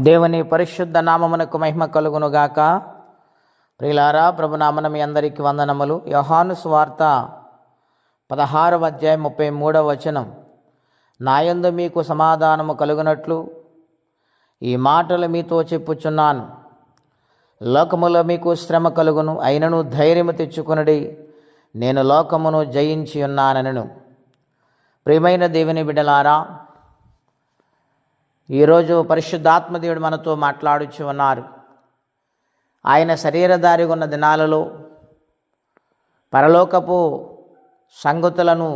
దేవుని పరిశుద్ధ నామమునకు మహిమ కలుగునుగాక. ప్రియులారా, ప్రభునామన మీ అందరికీ వందనములు. యోహాను సువార్త 16వ అధ్యాయం 33వ వచనం, నాయందు మీకు సమాధానము కలుగునట్లు ఈ మాటలు మీతో చెప్పుచున్నాను. లోకములో మీకు శ్రమ కలుగును, అయినను ధైర్యము తెచ్చుకొనుడి, నేను లోకమును జయించి ఉన్నానెను. ప్రియమైన దేవుని బిడ్డలారా, ఈరోజు పరిశుద్ధాత్మదేవుడు మనతో మాట్లాడుచు ఉన్నారు. ఆయన శరీరధారి ఉన్న దినాలలో పరలోకపు సంగతులను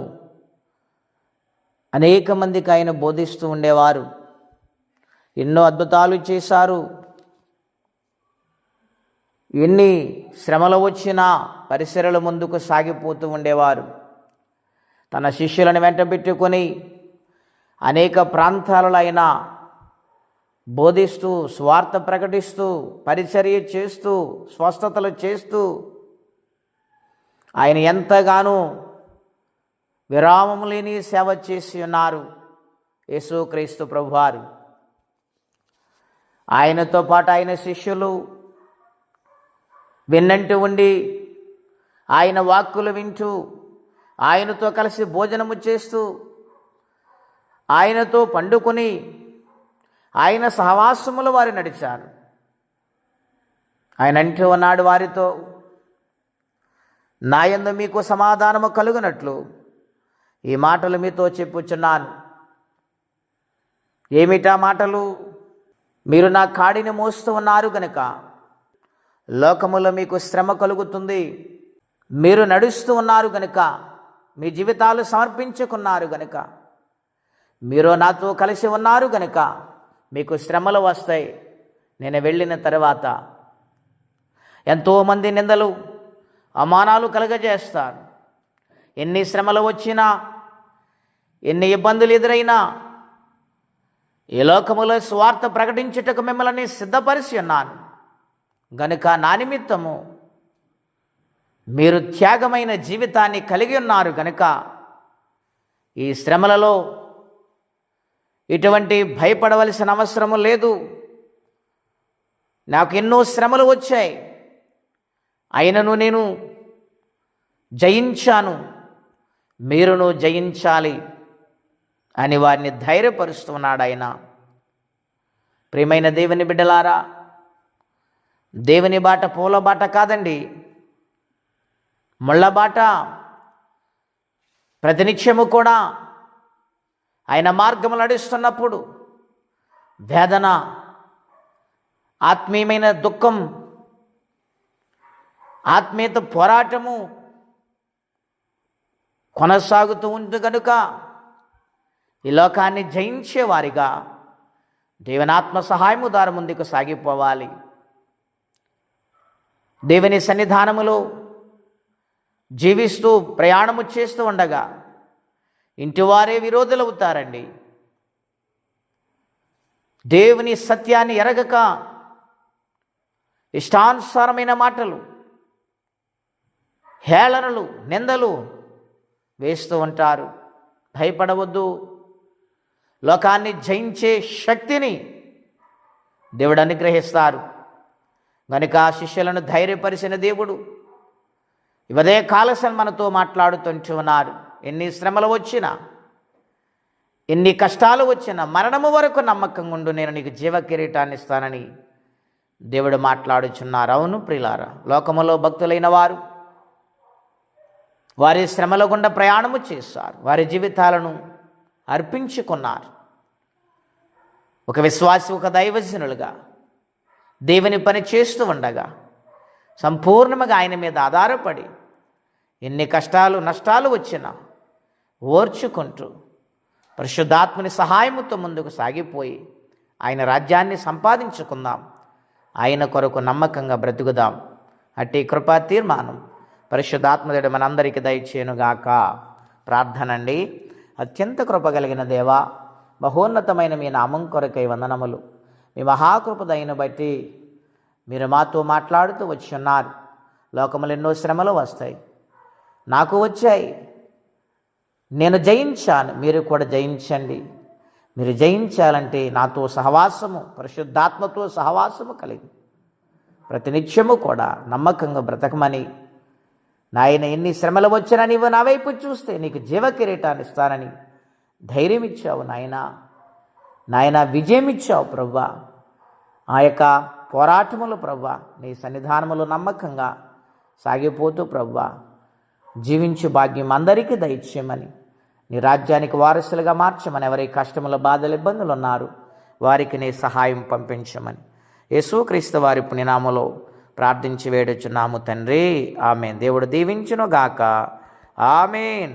అనేక మందికి ఆయన బోధిస్తూ ఉండేవారు. ఎన్నో అద్భుతాలు చేశారు. ఎన్ని శ్రమలు వచ్చినా పరిసరల ముందుకు సాగిపోతూ ఉండేవారు. తన శిష్యులను వెంట పెట్టుకొని అనేక ప్రాంతాలలో ఆయన బోధిస్తూ, స్వార్థ ప్రకటిస్తూ, పరిచర్య చేస్తూ, స్వస్థతలు చేస్తూ ఆయన ఎంతగానో విరామం లేని సేవ చేసి ఉన్నారు యేసుక్రీస్తు ప్రభువారు. ఆయనతో పాటు ఆయన శిష్యులు విన్నంటూ ఉండి, ఆయన వాక్కులు వింటూ, ఆయనతో కలిసి భోజనము చేస్తూ, ఆయనతో పండుకొని ఆయన సహవాసములు వారు నడిచారు. ఆయన అంటూ ఉన్నాడు వారితో, నాయందు మీకు సమాధానము కలుగునట్లు ఈ మాటలు మీతో చెప్పుచున్నాను. ఏమిటా మాటలు? మీరు నా కాడిని మోస్తూ ఉన్నారు గనుక లోకములో మీకు శ్రమ కలుగుతుంది. మీరు నడుస్తూ ఉన్నారు గనుక, మీ జీవితాలు సమర్పించుకున్నారు గనుక, మీరు నాతో కలిసి ఉన్నారు గనుక మీకు శ్రమలు వస్తాయి. నేను వెళ్ళిన తర్వాత ఎంతోమంది నిందలు, అవమానాలు కలుగజేస్తారు. ఎన్ని శ్రమలు వచ్చినా, ఎన్ని ఇబ్బందులు ఎదురైనా ఈ లోకములో స్వార్థ ప్రకటించుటకు మిమ్మల్ని సిద్ధపరిచి ఉన్నాను గనుక నా నిమిత్తము మీరు త్యాగమైన జీవితాన్ని కలిగి ఉన్నారు గనుక ఈ శ్రమలలో ఇటువంటి భయపడవలసిన అవసరము లేదు. నాకు ఎన్నో శ్రమలు వచ్చాయి, అయినను నేను జయించాను, మీరును జయించాలి అని వారిని ధైర్యపరుస్తున్నాడు ఆయన. ప్రియమైన దేవుని బిడ్డలారా, దేవుని బాట పూల బాట కాదండి, ముళ్ళ బాట. ప్రతినిత్యము కూడా ఆయన మార్గము నడుస్తున్నప్పుడు వేదన, ఆత్మీయమైన దుఃఖం, ఆత్మీయత పోరాటము కొనసాగుతూ ఉంది కనుక ఈ లోకాన్ని జయించేవారిగా దేవుని ఆత్మ సహాయము ద్వారా ముందుకు సాగిపోవాలి. దేవుని సన్నిధానములో జీవిస్తూ ప్రయాణము చేస్తూ ఉండగా ఇంటివారే విరోధులు అవుతారండి. దేవుని సత్యాన్ని ఎరగక ఇష్టానుసారమైన మాటలు, హేళనలు, నిందలు వేస్తూ ఉంటారు. భయపడవద్దు. లోకాన్ని జయించే శక్తిని దేవుడు అనుగ్రహిస్తారు కనుక శిష్యులను ధైర్యపరిచిన దేవుడు ఇవదే కాలసం మనతో మాట్లాడుతుంటూ ఉన్నారు. ఎన్ని శ్రమలు వచ్చినా, ఎన్ని కష్టాలు వచ్చినా మరణము వరకు నమ్మకంగా ఉండు, నేను నీకు జీవ కిరీటాన్ని ఇస్తానని దేవుడు మాట్లాడుచున్నారు. అవును ప్రియులారా, లోకములో భక్తులైన వారు వారి శ్రమల గుండా ప్రయాణము చేశారు, వారి జీవితాలను అర్పించుకున్నారు. ఒక విశ్వాసి, ఒక దైవజనులుగా దేవుని పని చేస్తూ ఉండగా సంపూర్ణంగా ఆయన మీద ఆధారపడి ఎన్ని కష్టాలు, నష్టాలు వచ్చినా ఓర్చుకుంటూ పరిశుద్ధాత్మని సహాయముతో ముందుకు సాగిపోయి ఆయన రాజ్యాన్ని సంపాదించుకుందాం. ఆయన కొరకు నమ్మకంగా బ్రతుకుదాం. అట్టి కృపా తీర్మానం పరిశుద్ధాత్మదేవుడు మనందరికీ దయచేయునుగాక. ప్రార్థన అండి. అత్యంత కృప కలిగిన దేవా, మహోన్నతమైన మీ నామం కొరకై వందనములు. మీ మహాకృప దయను బట్టి మీరు మాతో మాట్లాడుతూ వచ్చి ఉన్నారు. లోకములు ఎన్నో శ్రమలు వస్తాయి, నాకు వచ్చాయి, నేను జయించాను, మీరు కూడా జయించండి. మీరు జయించాలంటే నాతో సహవాసము, పరిశుద్ధాత్మతో సహవాసము కలిగి ప్రతినిత్యము కూడా నమ్మకంగా బ్రతకమని, నాయన ఎన్ని శ్రమలు వచ్చినా నీవు నా వైపు చూస్తే నీకు జీవ కిరీటాన్ని ఇస్తానని ధైర్యం ఇచ్చావు నాయన విజయం ఇచ్చావు ప్రభువా. ఆ యొక్క పోరాటములు ప్రభువా నీ సన్నిధానములు నమ్మకంగా సాగిపోతూ ప్రభువా జీవించు భాగ్యం అందరికీ దయచేయమని, నీ రాజ్యానికి వారసులుగా మార్చమని, ఎవరి కష్టముల బాధలు ఇబ్బందులు ఉన్నారు వారికి నీ సహాయం పంపించమని యేసుక్రీస్తు వారి పుణ్యనామములో ప్రార్థించి వేడుచున్నాము తండ్రి. ఆమేన్. దేవుడు దీవించును గాక. ఆమేన్.